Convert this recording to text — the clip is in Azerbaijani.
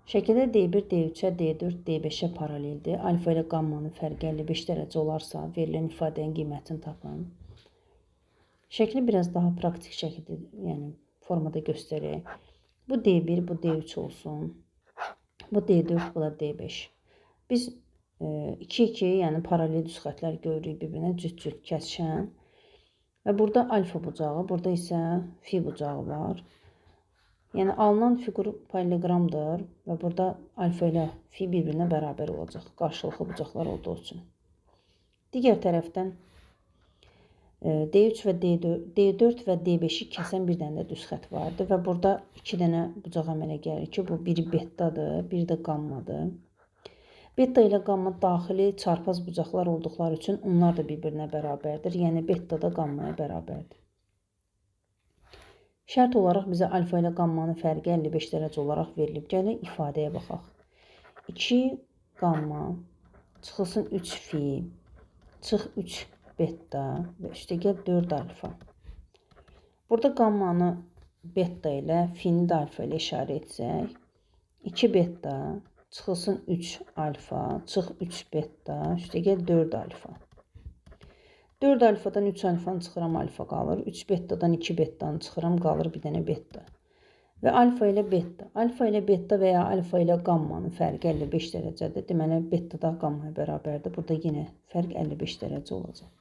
Şəkildə D1, D3-ə, D4, D5-ə paraleldir. Alfa ilə qammanın fərqi 55 dərəcə olarsa, verilən ifadənin qiymətini tapın. Şəkli biraz daha praktik şəkildə, yəni formada göstərək. Bu D1, bu D3 olsun. Bu D4, bu da D5. Biz 2-2, yəni paralel düz xətlər görürük bir-birinə cüt-cüt kəsişən. Və burada alfa bucağı, burada isə fi bucağı var. Yəni alınan fiqur paralleqramdır və burada alfa ilə fi bir-birinə bərabər olacaq. Qarşılıqlı bucaqlar olduğu üçün. Digər tərəfdən D3 və D4 və D5-i kəsən bir dənə də düz xət vardı və burada 2 dənə bucaq əmələ gəlir ki, bu biri betadır, biri də qammadır. Beta ilə qamma daxili çarpaz bucaqlar olduqları üçün onlar da bir-birinə bərabərdir. Yəni beta da qammaya bərabərdir. Şərt olaraq bizə alfa ilə qammanın fərqi 55 dərəcə olaraq verilib. Gəlin ifadəyə baxaq. 2 qamma çıxılsın 3 fi, çıx 3 beta və üstəgəl 4 alfa. Burada qammanı beta ilə, fini də alfa ilə işarə etsək. 2 beta çıxılsın 3 alfa, çıx 3 beta, üstəgəl 4 alfa. 4 alfadan 3 alfanı çıxıram, alfa qalır. 3 betadan 2 betanı çıxıram, qalır bir dənə beta. Və alfa ilə beta. Alfa ilə beta və ya alfa ilə qammanın fərqi 55 dərəcədir. Deməli, beta da qammaya bərabərdir. Burada yenə fərq 55 dərəcə olacaq.